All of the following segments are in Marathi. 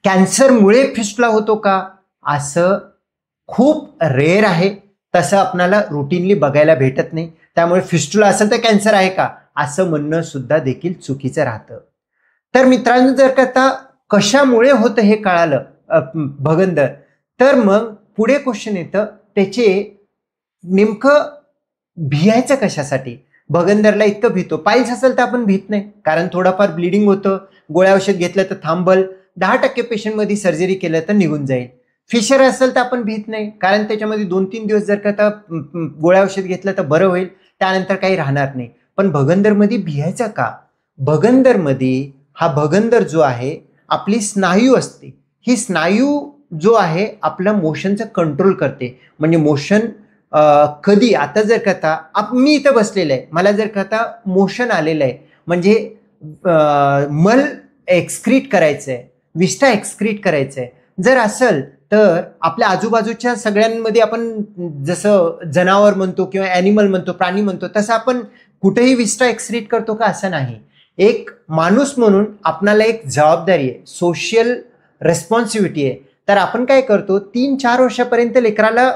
कॅन्सरमुळे फिस्टुला होतो का? असं खूप रेअर आहे, तसं आपल्याला रुटीनली बघायला भेटत नाही. त्यामुळे फिस्टुला असेल तर कॅन्सर आहे का असं म्हणणं सुद्धा देखील चुकीचं राहतं. तर मित्रांनो, जर का आता कशामुळे होतं हे कळालं भगंदर, तर मग पुढे क्वेश्चन येतं त्याचे नेमकं भियायचं कशासाठी? भगंदरला इतकं भीतो. पाईल्स असेल तर आपण भीत नाही, कारण थोडाफार ब्लिडिंग होतं, गोळ्या औषध घेतलं तर थांबल, 10% पेशंटमध्ये सर्जरी केलं तर निघून जाईल. फिशर असेल तर आपण भीत नाही, कारण त्याच्यामध्ये 2-3 दिवस जर का गोळ्या औषध घेतलं तर बरं होईल, त्यानंतर काही राहणार नाही. पण भगंदरमध्ये भियायचं का? भगंदरमध्ये हा भगंदर जो आहे, आपली स्नायू असते, ही स्नायू जो आहे आपलं मोशनचं कंट्रोल करते. म्हणजे मोशन कधी आता जर का आता मी इथं बसलेलं आहे, मला जर का आता मोशन आलेलं आहे, म्हणजे मल एक्सक्रीट करायचं आहे, विष्ठा एक्सक्रीट करायचं आहे, जर असेल तर आपल्या आजूबाजूच्या सगळ्यांमध्ये आपण जसं जनावर म्हणतो किंवा ॲनिमल म्हणतो, प्राणी म्हणतो, तसं आपण कुठेही विष्ठा एक्सक्रीट करतो का? असं नाही. एक माणूस म्हणून आपणाला एक जबाबदारी आहे, सोशल रेस्पॉन्सिबिलिटी आहे. तर आपण काय करतो, 3-4 वर्षापर्यंत लेकराला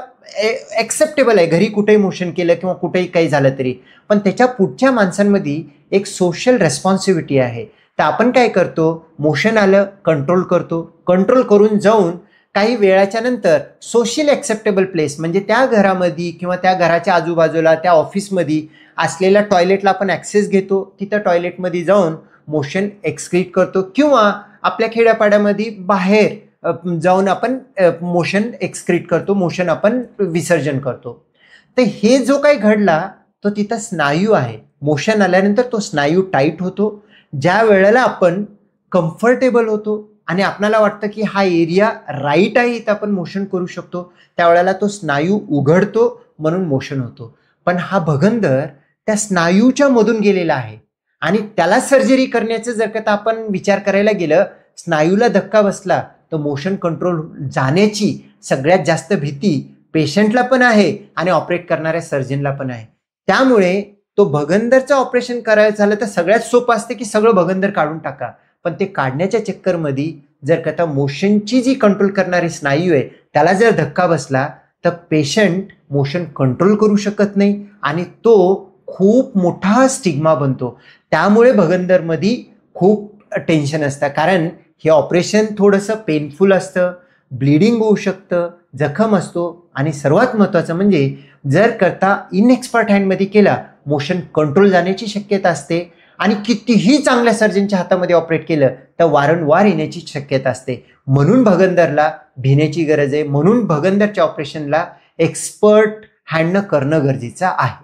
एक्सेप्टेबल आहे, घरी कुठेही मोशन केलं किंवा कुठेही काही झालं तरी, पण त्याच्या पुढच्या माणसांमध्ये एक सोशल रेस्पॉन्सिबिलिटी आहे. तर आपण काय करतो, मोशन आलं कंट्रोल करतो, कंट्रोल करून जाऊन काही वेळाच्या नंतर सोशल एक्सेप्टेबल प्लेस म्हणजे त्या घरामध्ये किंवा त्या घराच्या आजूबाजूला त्या ऑफिसमध्ये असलेल्या टॉयलेटला आपण ॲक्सेस घेतो, तिथं टॉयलेटमध्ये जाऊन मोशन एक्सक्रीट करतो, किंवा आपल्या खेड्यापाड्यामध्ये बाहेर जाऊन आपण मोशन एक्सक्रीट करतो, मोशन आपण विसर्जन करतो. तर हे जो काही घडला तो तिथं स्नायू आहे. मोशन आल्यानंतर तो स्नायू टाईट होतो. ज्या वेळेला आपण कम्फर्टेबल होतो आणि आपल्याला वाटतं की हा एरिया राईट आहे, इथं आपण मोशन करू शकतो, त्यावेळेला तो स्नायू उघडतो, म्हणून मोशन होतो. पण हा भगंदर त्या स्नायूच्या मधून गेलेला आहे आणि त्याला सर्जरी करण्याचं जर का आपण विचार करायला गेलं, स्नायूला धक्का बसला तर मोशन कंट्रोल जाण्याची सगळ्यात जास्त भीती पेशंटला पण आहे आणि ऑपरेट करणाऱ्या सर्जनला पण आहे. त्यामुळे तो भगंदरचं ऑपरेशन करायचं झालं तर सगळ्यात सोपं असते की सगळं भगंदर काढून टाका, पण ते काढण्याच्या चक्करमध्ये जर का त्या मोशनची जी कंट्रोल करणारी स्नायू आहे त्याला जर धक्का बसला तर पेशंट मोशन कंट्रोल करू शकत नाही आणि तो खूप मोठा स्टिग्मा बनतो. त्यामुळे भगंदरमध्ये खूप टेन्शन असतं, कारण हे ऑपरेशन थोडंसं पेनफुल असतं, ब्लिडिंग होऊ शकतं, जखम असतो आणि सर्वात महत्त्वाचं म्हणजे जर करता इनएक्सपर्ट हँडमध्ये केला मोशन कंट्रोल जाण्याची शक्यता असते आणि कितीही चांगल्या सर्जनच्या हातामध्ये ऑपरेट केलं तर वारंवार येण्याची शक्यता असते. म्हणून भगंदरला भिण्याची गरज आहे, म्हणून भगंदरच्या ऑपरेशनला एक्सपर्ट हँडनं करणं गरजेचं आहे.